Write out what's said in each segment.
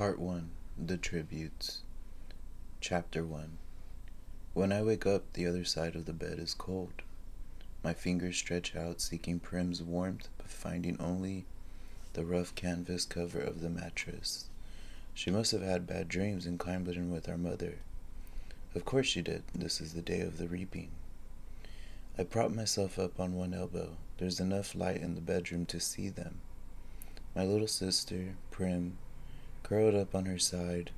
Part 1. The Tributes. Chapter 1. When I wake up, the other side of the bed is cold. My fingers stretch out, seeking Prim's warmth, but finding only the rough canvas cover of the mattress. She must have had bad dreams and climbed in with our mother. Of course she did. This is the day of the reaping. I prop myself up on one elbow. There's enough light in the bedroom to see them. My little sister, Prim, curled up on her side,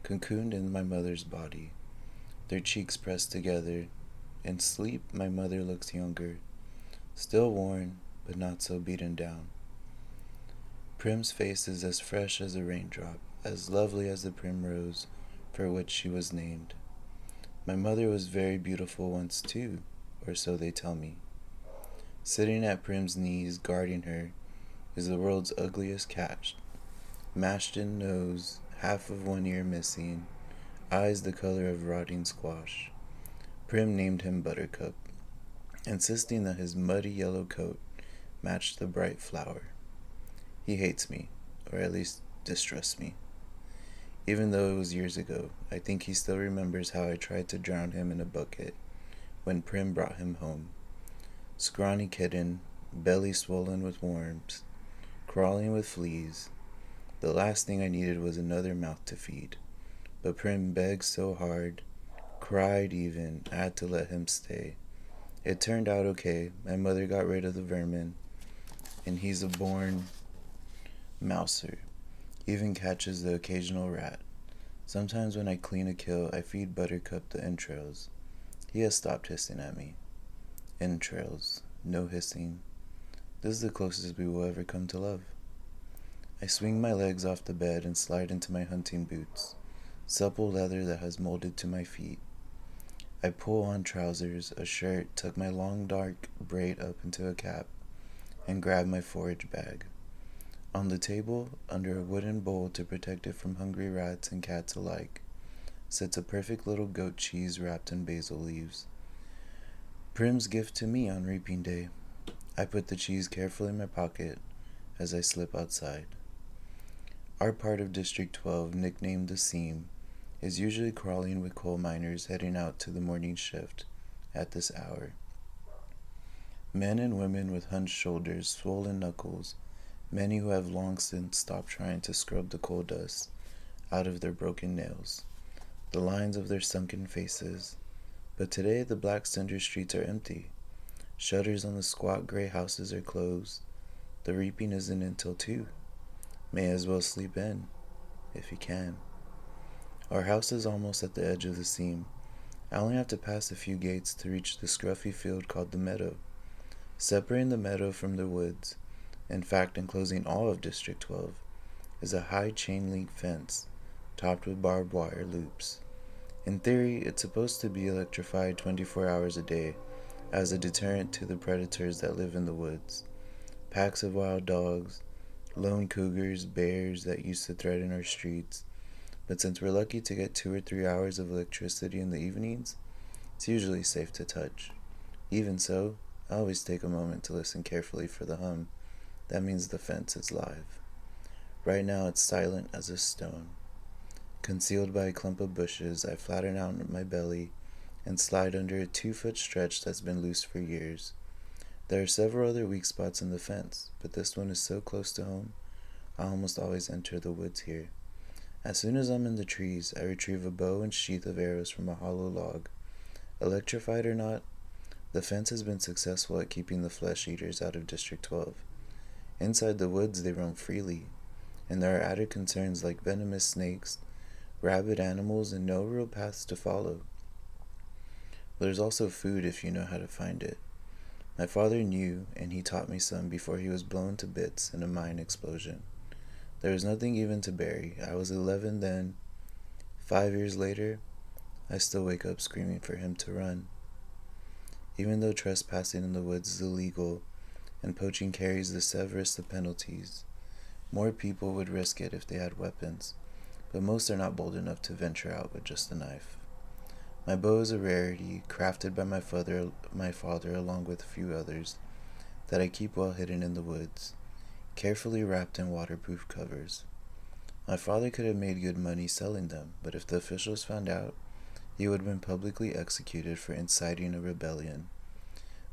cocooned in my mother's body, their cheeks pressed together. In sleep, my mother looks younger, still worn, but not so beaten down. Prim's face is as fresh as a raindrop, as lovely as the primrose for which she was named. My mother was very beautiful once too, or so they tell me. Sitting at Prim's knees, guarding her, is the world's ugliest cat. Mashed-in nose, half of one ear missing, eyes the color of rotting squash. Prim named him Buttercup, insisting that his muddy yellow coat matched the bright flower. He hates me, or at least distrusts me. Even though it was years ago, I think he still remembers how I tried to drown him in a bucket when Prim brought him home. Scrawny kitten, belly swollen with worms, crawling with fleas. The last thing I needed was another mouth to feed. But Prim begged so hard, cried even, I had to let him stay. It turned out okay. My mother got rid of the vermin, and he's a born mouser. Even catches the occasional rat. Sometimes when I clean a kill, I feed Buttercup the entrails. He has stopped hissing at me. Entrails. No hissing. This is the closest we will ever come to love. I swing my legs off the bed and slide into my hunting boots, supple leather that has molded to my feet. I pull on trousers, a shirt, tuck my long dark braid up into a cap, and grab my forage bag. On the table, under a wooden bowl to protect it from hungry rats and cats alike, sits a perfect little goat cheese wrapped in basil leaves. Prim's gift to me on reaping day. I put the cheese carefully in my pocket as I slip outside. Our part of District 12, nicknamed the Seam, is usually crawling with coal miners heading out to the morning shift at this hour. Men and women with hunched shoulders, swollen knuckles, many who have long since stopped trying to scrub the coal dust out of their broken nails, the lines of their sunken faces. But today the black cinder streets are empty. Shutters on the squat gray houses are closed. The reaping isn't until 2. May as well sleep in, if you can. Our house is almost at the edge of the seam. I only have to pass a few gates to reach the scruffy field called the meadow. Separating the meadow from the woods, in fact enclosing all of District 12, is a high chain-link fence topped with barbed wire loops. In theory, it's supposed to be electrified 24 hours a day as a deterrent to the predators that live in the woods. Packs of wild dogs, lone cougars, bears that used to threaten our streets. But since we're lucky to get 2 or 3 hours of electricity in the evenings, it's usually safe to touch. Even so, I always take a moment to listen carefully for the hum. That means the fence is live. Right now it's silent as a stone. Concealed by a clump of bushes, I flatten out my belly and slide under a 2-foot stretch that's been loose for years. There are several other weak spots in the fence, but this one is so close to home, I almost always enter the woods here. As soon as I'm in the trees, I retrieve a bow and sheath of arrows from a hollow log. Electrified or not, the fence has been successful at keeping the flesh eaters out of District 12. Inside the woods, they roam freely, and there are added concerns like venomous snakes, rabid animals, and no real paths to follow. But there's also food if you know how to find it. My father knew, and he taught me some before he was blown to bits in a mine explosion. There was nothing even to bury. I was 11 then. 5 years later, I still wake up screaming for him to run. Even though trespassing in the woods is illegal and poaching carries the severest of penalties, more people would risk it if they had weapons, but most are not bold enough to venture out with just a knife. My bow is a rarity, crafted by my father along with a few others, that I keep well hidden in the woods, carefully wrapped in waterproof covers. My father could have made good money selling them, but if the officials found out, he would have been publicly executed for inciting a rebellion.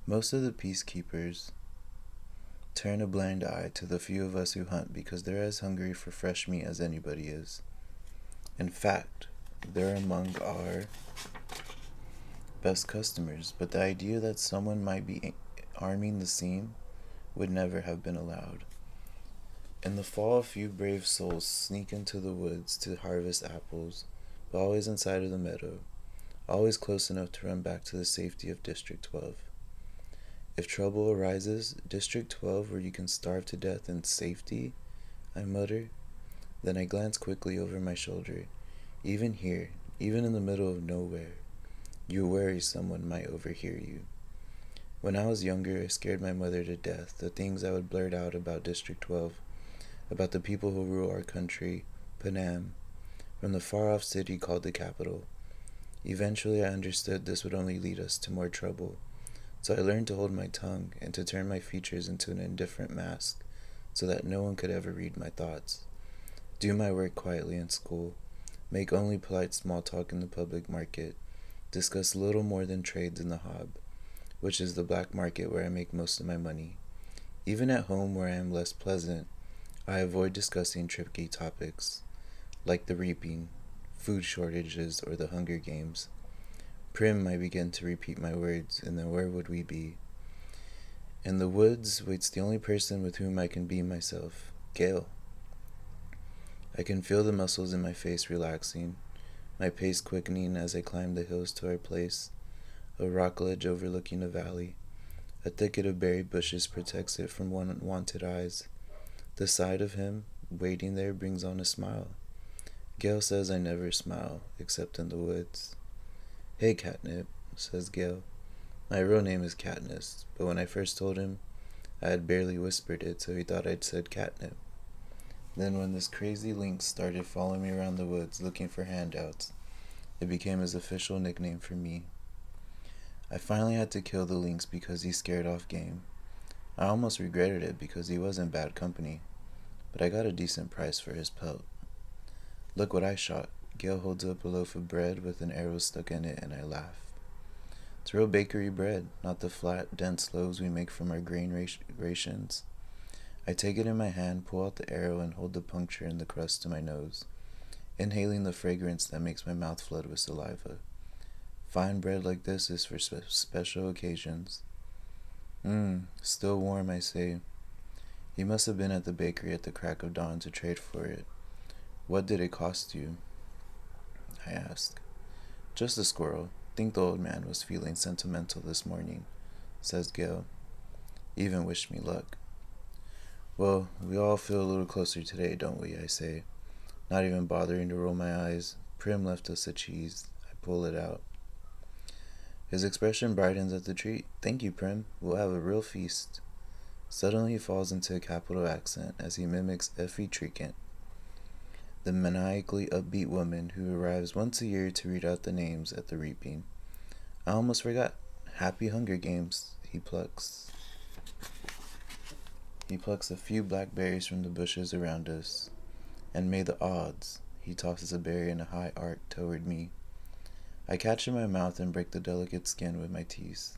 Most of the peacekeepers turn a blind eye to the few of us who hunt because they're as hungry for fresh meat as anybody is. In fact, they're among our best customers, but the idea that someone might be arming the scene would never have been allowed. In the fall, a few brave souls sneak into the woods to harvest apples, but always inside of the meadow, always close enough to run back to the safety of District 12. If trouble arises, District 12, where you can starve to death in safety, I mutter. Then I glance quickly over my shoulder. Even here, even in the middle of nowhere, you worry someone might overhear you. When I was younger, I scared my mother to death, the things I would blurt out about District 12, about the people who rule our country, Panam, from the far-off city called the capital. Eventually, I understood this would only lead us to more trouble. So I learned to hold my tongue and to turn my features into an indifferent mask so that no one could ever read my thoughts. Do my work quietly in school, make only polite small talk in the public market, discuss little more than trades in the hob, which is the black market where I make most of my money. Even at home where I am less pleasant, I avoid discussing tricky topics like the reaping, food shortages, or the Hunger Games. Prim might begin to repeat my words, and then where would we be? In the woods waits the only person with whom I can be myself, Gail. I can feel the muscles in my face relaxing, my pace quickening as I climb the hills to our place, a rock ledge overlooking a valley. A thicket of berry bushes protects it from unwanted eyes. The sight of him, waiting there, brings on a smile. Gail says I never smile, except in the woods. "Hey, Catnip," says Gail. My real name is Katniss, but when I first told him, I had barely whispered it, so he thought I'd said catnip. Then when this crazy lynx started following me around the woods looking for handouts, it became his official nickname for me. I finally had to kill the lynx because he scared off game. I almost regretted it because he wasn't bad company, but I got a decent price for his pelt. Look what I shot. Gail holds up a loaf of bread with an arrow stuck in it, and I laugh. It's real bakery bread, not the flat, dense loaves we make from our grain rations. I take it in my hand, pull out the arrow, and hold the puncture in the crust to my nose, inhaling the fragrance that makes my mouth flood with saliva. Fine bread like this is for special occasions. Still warm, I say. He must have been at the bakery at the crack of dawn to trade for it. What did it cost you? I ask. Just a squirrel. Think the old man was feeling sentimental this morning, says Gail. Even wished me luck. Well, we all feel a little closer today, don't we? I say, not even bothering to roll my eyes. Prim left us a cheese. I pull it out. His expression brightens at the treat. Thank you, Prim. We'll have a real feast. Suddenly he falls into a capital accent as he mimics Effie Treecant, the maniacally upbeat woman who arrives once a year to read out the names at the reaping. I almost forgot. Happy Hunger Games, he plucks. He plucks a few blackberries from the bushes around us. And may the odds. He tosses a berry in a high arc toward me. I catch in my mouth and break the delicate skin with my teeth.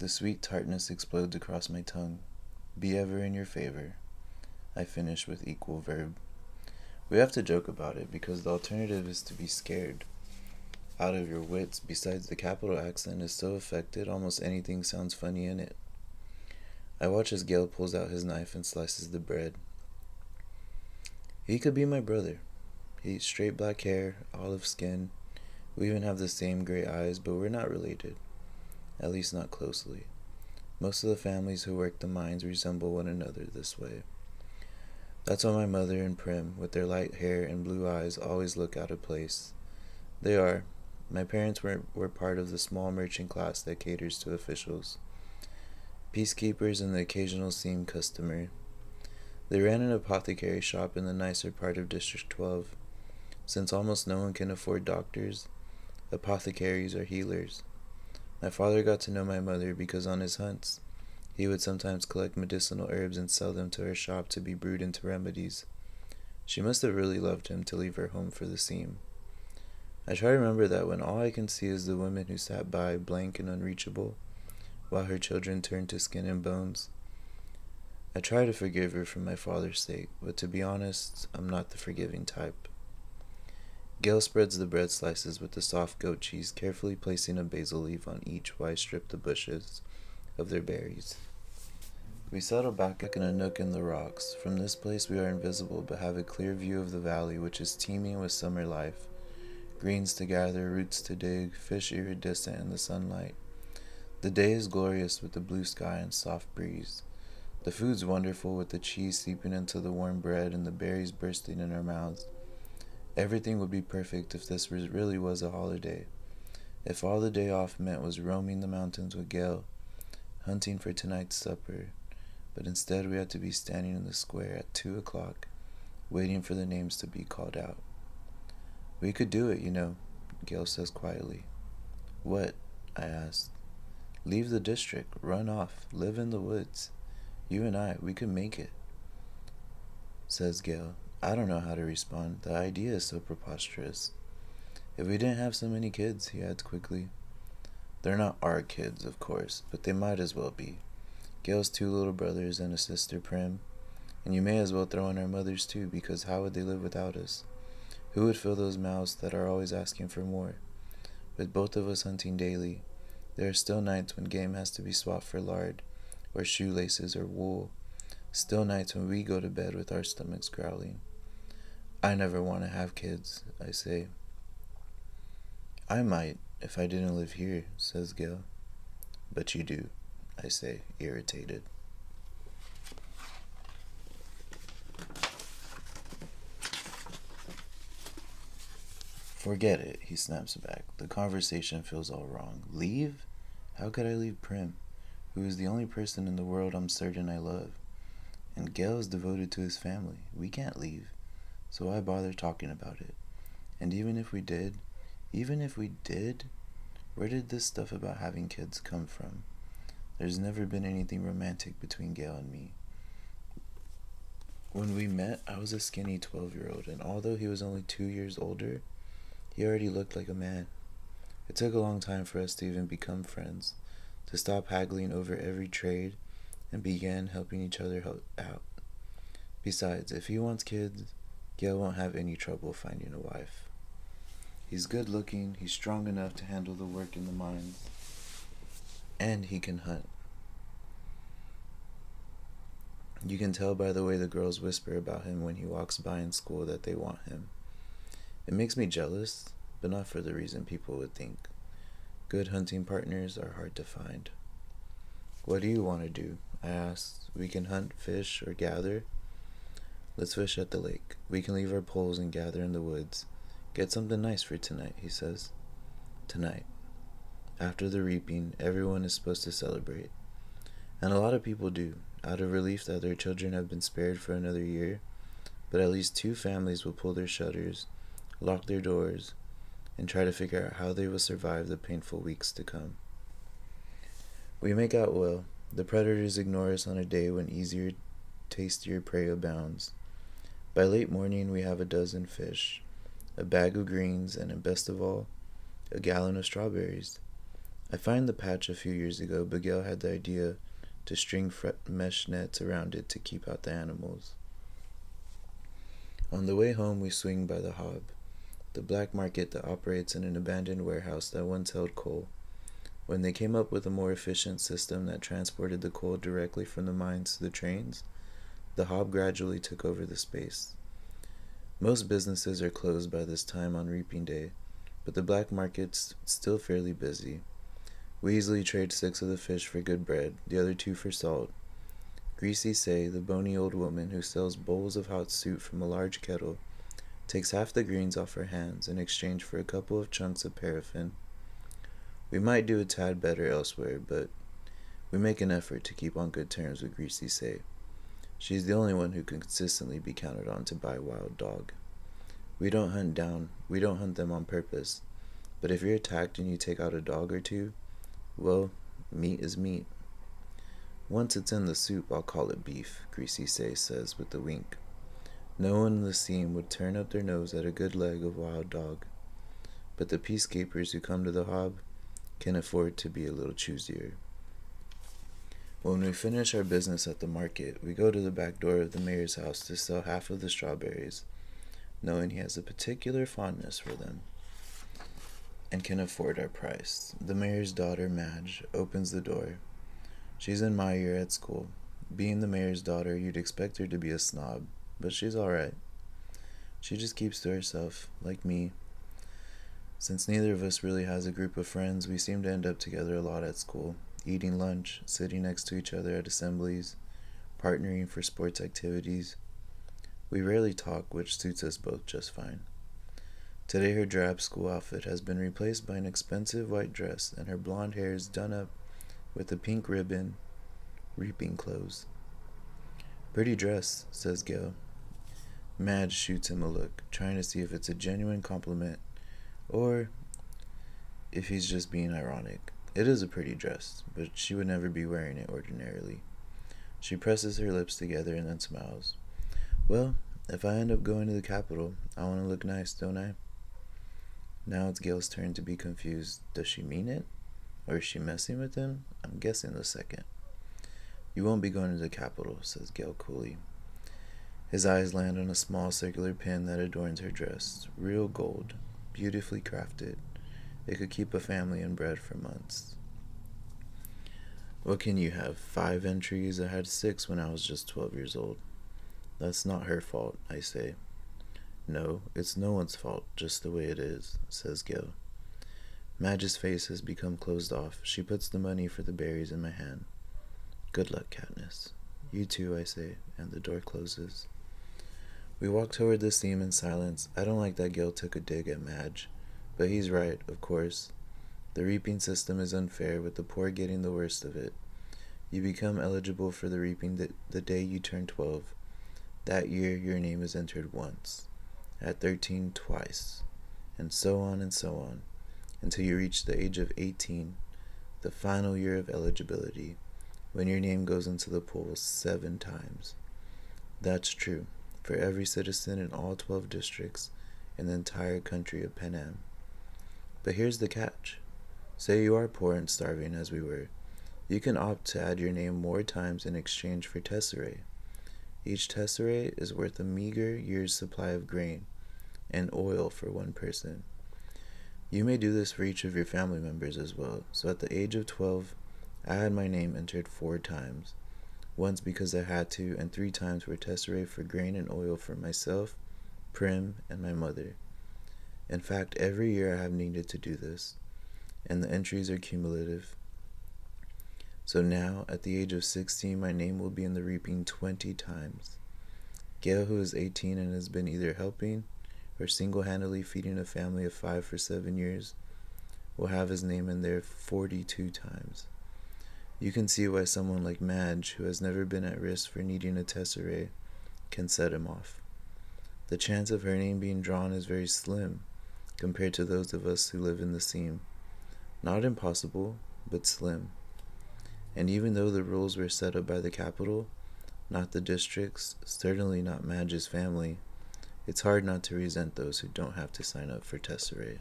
The sweet tartness explodes across my tongue. Be ever in your favor. I finish with equal verb. We have to joke about it because the alternative is to be scared out of your wits. Besides, the capital accent is so affected, almost anything sounds funny in it. I watch as Gail pulls out his knife and slices the bread. He could be my brother. He's straight black hair, olive skin. We even have the same gray eyes, but we're not related. At least not closely. Most of the families who work the mines resemble one another this way. That's why my mother and Prim, with their light hair and blue eyes, always look out of place. They are. My parents were part of the small merchant class that caters to officials, peacekeepers, and the occasional seam customer. They ran an apothecary shop in the nicer part of District 12. Since almost no one can afford doctors, apothecaries are healers. My father got to know my mother because on his hunts, he would sometimes collect medicinal herbs and sell them to her shop to be brewed into remedies. She must have really loved him to leave her home for the seam. I try to remember that when all I can see is the woman who sat by, blank and unreachable, while her children turned to skin and bones. I try to forgive her for my father's sake, but to be honest, I'm not the forgiving type. Gail spreads the bread slices with the soft goat cheese, carefully placing a basil leaf on each while I strip the bushes of their berries. We settle back in a nook in the rocks. From this place we are invisible, but have a clear view of the valley, which is teeming with summer life. Greens to gather, roots to dig, fish iridescent in the sunlight. The day is glorious with the blue sky and soft breeze. The food's wonderful with the cheese seeping into the warm bread and the berries bursting in our mouths. Everything would be perfect if this really was a holiday. If all the day off meant was roaming the mountains with Gail, hunting for tonight's supper, but instead we had to be standing in the square at 2 o'clock, waiting for the names to be called out. We could do it, you know, Gail says quietly. What? I asked. Leave the district, run off, live in the woods. You and I, we could make it, says Gail. I don't know how to respond. The idea is so preposterous. If we didn't have so many kids, he adds quickly. They're not our kids, of course, but they might as well be. Gail's 2 little brothers and a sister, Prim. And you may as well throw in our mothers too, because how would they live without us? Who would fill those mouths that are always asking for more? With both of us hunting daily, there are still nights when game has to be swapped for lard, or shoelaces, or wool. Still nights when we go to bed with our stomachs growling. I never want to have kids, I say. I might, if I didn't live here, says Gail. But you do, I say, irritated. Forget it, he snaps back. The conversation feels all wrong. Leave? How could I leave Prim, who is the only person in the world I'm certain I love? And Gail is devoted to his family. We can't leave, so why bother talking about it? And even if we did, where did this stuff about having kids come from? There's never been anything romantic between Gail and me. When we met, I was a skinny 12-year-old, and although he was only 2 years older, he already looked like a man. It took a long time for us to even become friends, to stop haggling over every trade, and began helping each other out. Besides, if he wants kids, Gail won't have any trouble finding a wife. He's good looking, he's strong enough to handle the work in the mines, and he can hunt. You can tell by the way the girls whisper about him when he walks by in school that they want him. It makes me jealous, but not for the reason people would think. Good hunting partners are hard to find. What do you want to do? I asked. We can hunt, fish, or gather. Let's fish at the lake. We can leave our poles and gather in the woods. Get something nice for tonight, he says. Tonight. After the reaping, everyone is supposed to celebrate. And a lot of people do, out of relief that their children have been spared for another year. But at least 2 families will pull their shutters, lock their doors, and try to figure out how they will survive the painful weeks to come. We make out well. The predators ignore us on a day when easier, tastier prey abounds. By late morning, we have a dozen fish, a bag of greens, and best of all, a gallon of strawberries. I find the patch a few years ago, but Gail had the idea to string mesh nets around it to keep out the animals. On the way home, we swing by the Hob, the black market that operates in an abandoned warehouse that once held coal. When they came up with a more efficient system that transported the coal directly from the mines to the trains, the Hob gradually took over the space. Most businesses are closed by this time on reaping day, but the black market's still fairly busy. We easily trade 6 of the fish for good bread, the other 2 for salt. Greasy Say, the bony old woman who sells bowls of hot soup from a large kettle, takes half the greens off her hands in exchange for a couple of chunks of paraffin. We might do a tad better elsewhere, but we make an effort to keep on good terms with Greasy Say. She's the only one who can consistently be counted on to buy wild dog. We don't hunt them on purpose, but if you're attacked and you take out a dog or 2, well, meat is meat. Once it's in the soup, I'll call it beef, Greasy Say says with a wink. No one in the scene would turn up their nose at a good leg of wild dog, but the peacekeepers who come to the hob can afford to be a little choosier. When we finish our business at the market, we go to the back door of the mayor's house to sell half of the strawberries, knowing he has a particular fondness for them and can afford our price. The mayor's daughter, Madge, opens the door. She's in my year at school. Being the mayor's daughter, you'd expect her to be a snob, but she's alright. She just keeps to herself, like me. Since neither of us really has a group of friends, we seem to end up together a lot at school, eating lunch, sitting next to each other at assemblies, partnering for sports activities. We rarely talk, which suits us both just fine. Today her drab school outfit has been replaced by an expensive white dress, and her blonde hair is done up with a pink ribbon, reaping clothes. Pretty dress, says Gail. Madge shoots him a look, trying to see if it's a genuine compliment or if he's just being ironic. It is a pretty dress, but she would never be wearing it ordinarily. She presses her lips together and then smiles. Well, if I end up going to the Capitol, I want to look nice, don't I? Now it's Gail's turn to be confused. Does she mean it? Or is she messing with him? I'm guessing the second. You won't be going to the Capitol, says Gail coolly. His eyes land on a small circular pin that adorns her dress. Real gold, beautifully crafted. It could keep a family in bread for months. What can you have? 5 entries? I had 6 when I was just 12 years old. That's not her fault, I say. No, it's no one's fault, just the way it is, says Gail. Madge's face has become closed off. She puts the money for the berries in my hand. Good luck, Katniss. You too, I say, and the door closes. We walk toward the seam in silence. I don't like that Gail took a dig at Madge, but he's right, of course. The reaping system is unfair, with the poor getting the worst of it. You become eligible for the reaping the day you turn 12. That year, your name is entered once. At 13, twice. And so on, until you reach the age of 18, the final year of eligibility, when your name goes into the polls 7 times. That's true for every citizen in all 12 districts in the entire country of Panem. But here's the catch. Say you are poor and starving, as we were. You can opt to add your name more times in exchange for tesserae. Each tesserae is worth a meager year's supply of grain and oil for one person. You may do this for each of your family members as well. So at the age of 12, I had my name entered 4 times. Once because I had to, and 3 times for tesserae for grain and oil for myself, Prim, and my mother. In fact, every year I have needed to do this, and the entries are cumulative. So now, at the age of 16, my name will be in the reaping 20 times. Gail, who is 18 and has been either helping or single-handedly feeding a family of 5 for 7 years, will have his name in there 42 times. You can see why someone like Madge, who has never been at risk for needing a tesserae, can set him off. The chance of her name being drawn is very slim compared to those of us who live in the seam. Not impossible, but slim. And even though the rules were set up by the Capitol, not the districts, certainly not Madge's family, it's hard not to resent those who don't have to sign up for tesserae.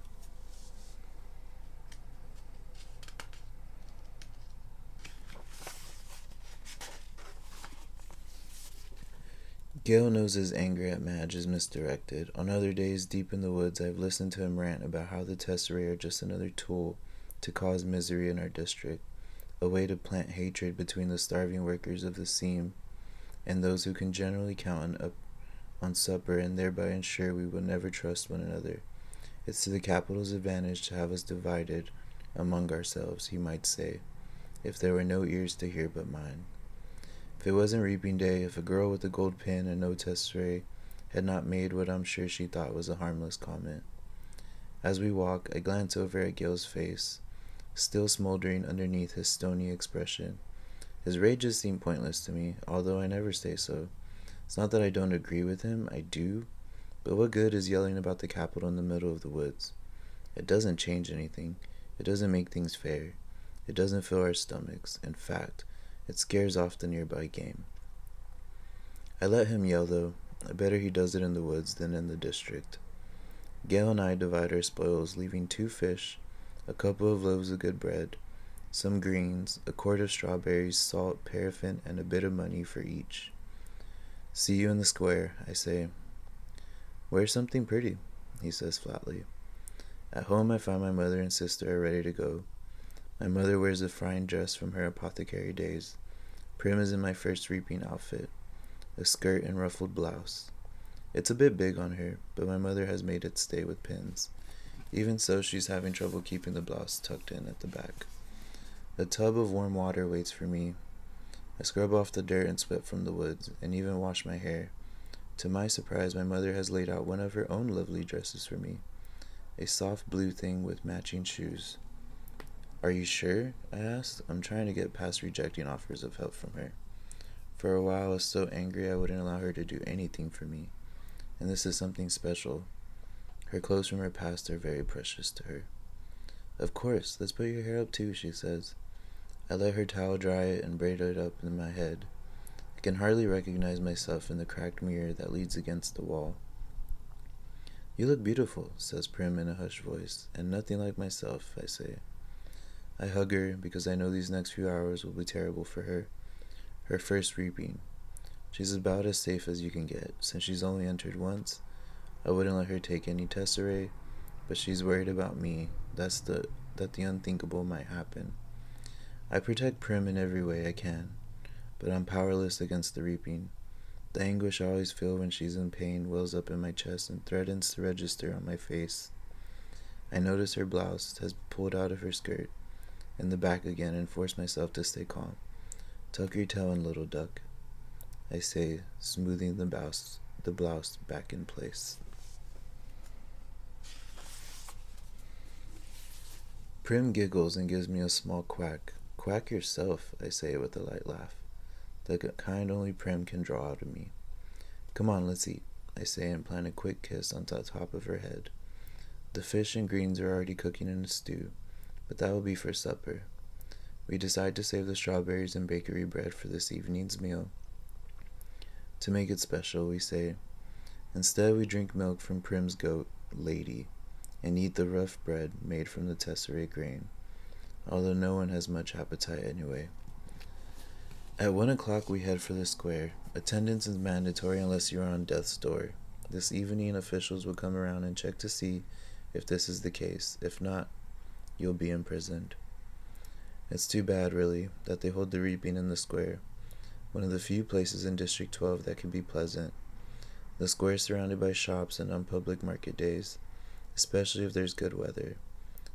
Gale knows his anger at Madge is misdirected. On other days, deep in the woods, I've listened to him rant about how the tesserae are just another tool to cause misery in our district, a way to plant hatred between the starving workers of the seam and those who can generally count on supper and thereby ensure we will never trust one another. It's to the Capitol's advantage to have us divided among ourselves, he might say, if there were no ears to hear but mine. If it wasn't reaping day, if a girl with a gold pin and no tesserae had not made what I'm sure she thought was a harmless comment. As we walk, I glance over at Gil's face, still smoldering underneath his stony expression. His rages seem pointless to me, although I never say so. It's not that I don't agree with him, I do, but what good is yelling about the Capitol in the middle of the woods? It doesn't change anything. It doesn't make things fair. It doesn't fill our stomachs. In fact, it scares off the nearby game. I let him yell, though. Better he does it in the woods than in the district. Gail and I divide our spoils, leaving 2 fish, a couple of loaves of good bread, some greens, a quart of strawberries, salt, paraffin, and a bit of money for each. See you in the square, I say. Wear something pretty, he says flatly. At home I find my mother and sister are ready to go. My mother wears a fine dress from her apothecary days. Prim is in my first reaping outfit, a skirt and ruffled blouse. It's a bit big on her, but my mother has made it stay with pins. Even so, she's having trouble keeping the blouse tucked in at the back. A tub of warm water waits for me. I scrub off the dirt and sweat from the woods, and even wash my hair. To my surprise, my mother has laid out one of her own lovely dresses for me, a soft blue thing with matching shoes. Are you sure? I asked. I'm trying to get past rejecting offers of help from her. For a while I was so angry I wouldn't allow her to do anything for me. And this is something special. Her clothes from her past are very precious to her. Of course, let's put your hair up too, she says. I let her towel dry it and braid it up in my head. I can hardly recognize myself in the cracked mirror that leads against the wall. You look beautiful, says Prim in a hushed voice, and nothing like myself, I say. I hug her because I know these next few hours will be terrible for her. Her first reaping. She's about as safe as you can get. Since she's only entered once, I wouldn't let her take any tesserae, but she's worried about me, that the unthinkable might happen. I protect Prim in every way I can, but I'm powerless against the reaping. The anguish I always feel when she's in pain wells up in my chest and threatens to register on my face. I notice her blouse has pulled out of her skirt and the back again and force myself to stay calm. Tuck your tail in, little duck, I say, smoothing the blouse back in place. Prim giggles and gives me a small quack. Quack yourself, I say with a light laugh, the kind only Prim can draw out of me. Come on, let's eat, I say and plant a quick kiss on the top of her head. The fish and greens are already cooking in a stew, but that will be for supper. We decide to save the strawberries and bakery bread for this evening's meal. To make it special, we say. Instead, we drink milk from Prim's goat, Lady, and eat the rough bread made from the tesserae grain, although no one has much appetite anyway. At 1 o'clock, we head for the square. Attendance is mandatory unless you are on death's door. This evening, officials will come around and check to see if this is the case. If not, you'll be imprisoned. It's too bad, really, that they hold the reaping in the square, one of the few places in District 12 that can be pleasant. The square is surrounded by shops and on public market days, especially if there's good weather.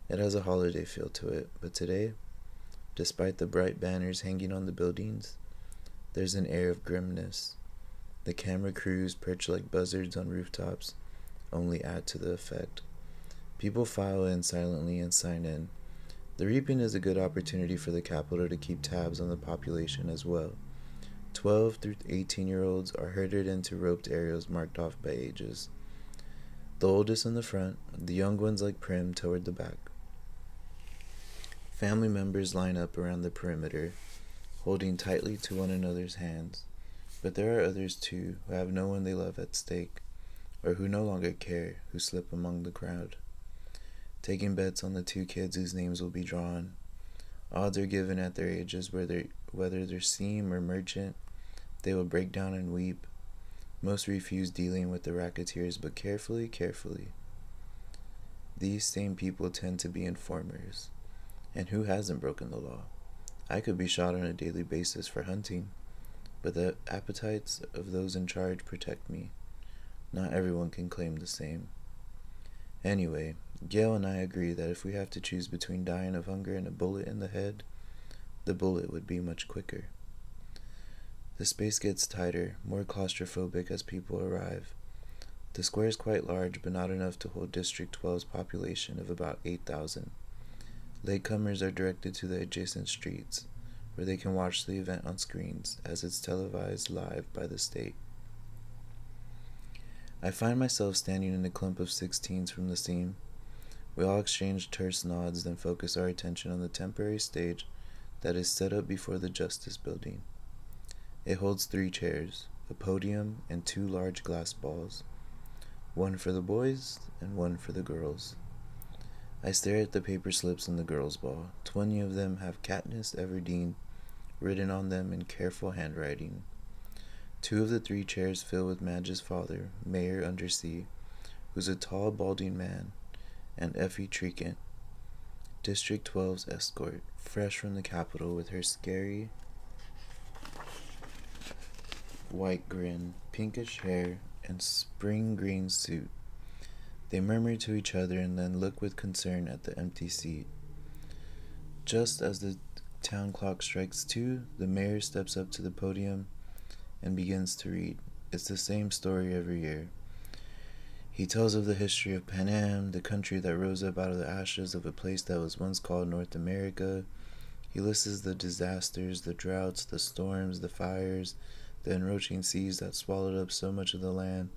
It has a holiday feel to it, but today, despite the bright banners hanging on the buildings, there's an air of grimness. The camera crews perched like buzzards on rooftops only add to the effect. People file in silently and sign in. The reaping is a good opportunity for the Capitol to keep tabs on the population as well. 12 through 18-year-olds are herded into roped areas marked off by ages. The oldest in the front, the young ones like Prim toward the back. Family members line up around the perimeter, holding tightly to one another's hands. But there are others too who have no one they love at stake, or who no longer care, who slip among the crowd, taking bets on the 2 kids whose names will be drawn. Odds are given at their ages, whether they're seam or merchant. They will break down and weep. Most refuse dealing with the racketeers, but carefully. These same people tend to be informers. And who hasn't broken the law? I could be shot on a daily basis for hunting, but the appetites of those in charge protect me. Not everyone can claim the same. Anyway, Gail and I agree that if we have to choose between dying of hunger and a bullet in the head, the bullet would be much quicker. The space gets tighter, more claustrophobic as people arrive. The square is quite large, but not enough to hold District 12's population of about 8,000. Latecomers are directed to the adjacent streets, where they can watch the event on screens, as it's televised live by the state. I find myself standing in a clump of 16s from the scene. We all exchange terse nods, then focus our attention on the temporary stage that is set up before the Justice Building. It holds 3 chairs. a podium, and 2 large glass balls, one for the boys and one for the girls. I stare at the paper slips in the girls' ball. 20 of them have Katniss Everdeen written on them in careful handwriting. 2 of the 3 chairs fill with Madge's father, Mayor Undersea, who's a tall, balding man, and Effie Treecant, District 12's escort, fresh from the capital with her scary white grin, pinkish hair, and spring green suit. They murmur to each other and then look with concern at the empty seat. Just as the town clock strikes 2, the mayor steps up to the podium and begins to read. It's the same story every year. He tells of the history of Panem, the country that rose up out of the ashes of a place that was once called North America. He lists the disasters, the droughts, the storms, the fires, the encroaching seas that swallowed up so much of the land,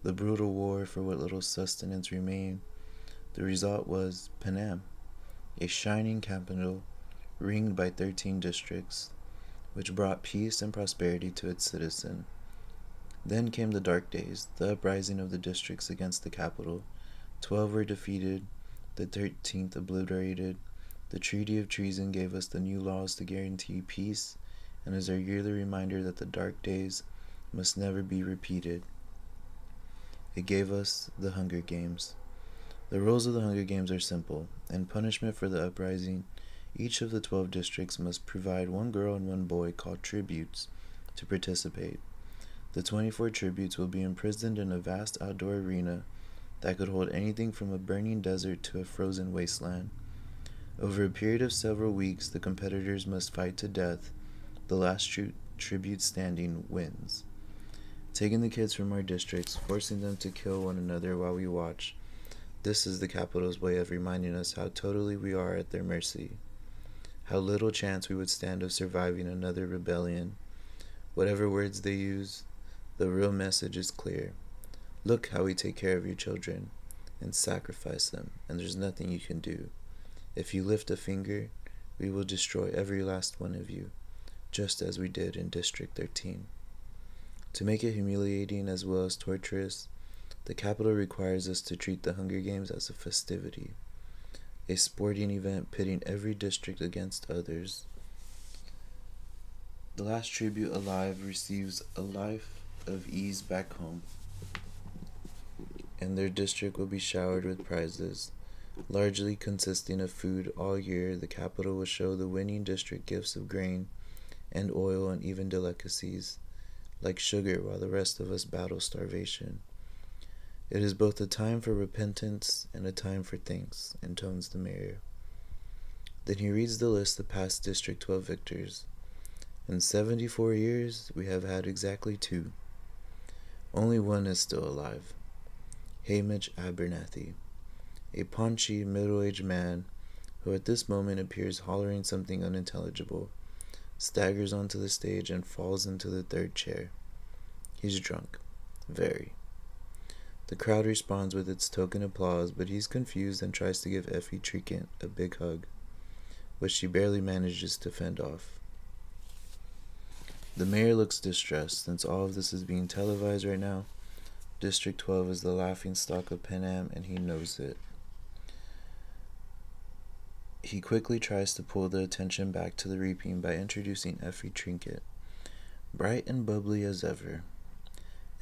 the brutal war for what little sustenance remained. The result was Panem, a shining capital ringed by 13 districts, which brought peace and prosperity to its citizens. Then came the dark days, the uprising of the districts against the capital. 12 were defeated, the 13th obliterated. The Treaty of Treason gave us the new laws to guarantee peace, and is our yearly reminder that the dark days must never be repeated. It gave us the Hunger Games. The rules of the Hunger Games are simple. In punishment for the uprising, each of the 12 districts must provide 1 girl and 1 boy called tributes to participate. The 24 tributes will be imprisoned in a vast outdoor arena that could hold anything from a burning desert to a frozen wasteland. Over a period of several weeks, the competitors must fight to death. The last tribute standing wins. Taking the kids from our districts, forcing them to kill one another while we watch. This is the capital's way of reminding us how totally we are at their mercy. How little chance we would stand of surviving another rebellion. Whatever words they use, the real message is clear. Look how we take care of your children and sacrifice them, and there's nothing you can do. If you lift a finger, we will destroy every last one of you, just as we did in District 13. To make it humiliating as well as torturous, the capital requires us to treat the Hunger Games as a festivity, a sporting event pitting every district against others. The last tribute alive receives a life of ease back home, and their district will be showered with prizes, largely consisting of food. All year, the capital will show the winning district gifts of grain and oil and even delicacies, like sugar, while the rest of us battle starvation. It is both a time for repentance and a time for thanks, intones the mayor. Then he reads the list of past District 12 victors. In 74 years, we have had exactly 2. Only one is still alive. Hamish Abernathy, a paunchy, middle-aged man who at this moment appears hollering something unintelligible, staggers onto the stage and falls into the 3rd chair. He's drunk. Very. The crowd responds with its token applause, but he's confused and tries to give Effie Treecant a big hug, which she barely manages to fend off. The mayor looks distressed. Since all of this is being televised right now, District 12 is the laughingstock of Panem, and he knows it. He quickly tries to pull the attention back to the reaping by introducing Effie Treecant. Bright and bubbly as ever,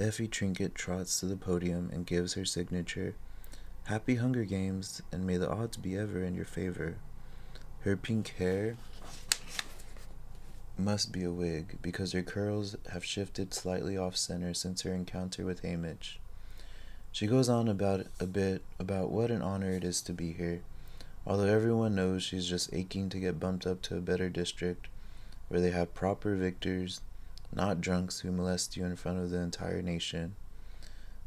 Effie Treecant trots to the podium and gives her signature, "Happy Hunger Games, and may the odds be ever in your favor." Her pink hair must be a wig, because her curls have shifted slightly off-center since her encounter with Hamish. She goes on a bit about what an honor it is to be here, although everyone knows she's just aching to get bumped up to a better district, where they have proper victors, not drunks who molest you in front of the entire nation.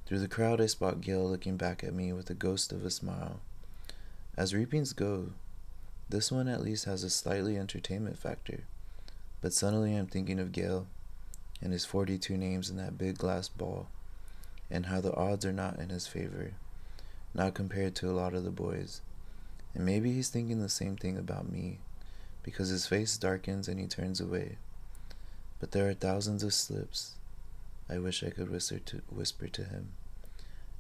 Through the crowd I spot Gail looking back at me with the ghost of a smile. As reapings go, this one at least has a slightly entertainment factor. But suddenly I'm thinking of Gale and his 42 names in that big glass ball, and how the odds are not in his favor, not compared to a lot of the boys. And maybe he's thinking the same thing about me, because his face darkens and he turns away. But there are thousands of slips. I wish I could whisper to him.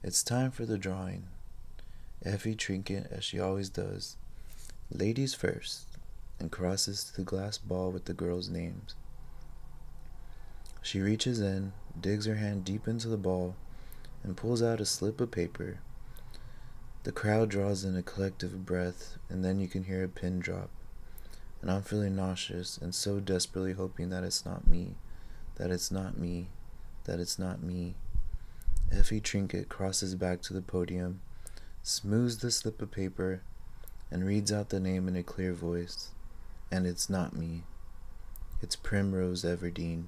It's time for the drawing. Effie Trinket, as she always does, ladies first, and crosses to the glass ball with the girls' names. She reaches in, digs her hand deep into the ball, and pulls out a slip of paper. The crowd draws in a collective breath, and then you can hear a pin drop. And I'm feeling nauseous and so desperately hoping that it's not me, that it's not me, that it's not me. Effie Trinket crosses back to the podium, smooths the slip of paper, and reads out the name in a clear voice. And it's not me. It's Primrose Everdeen.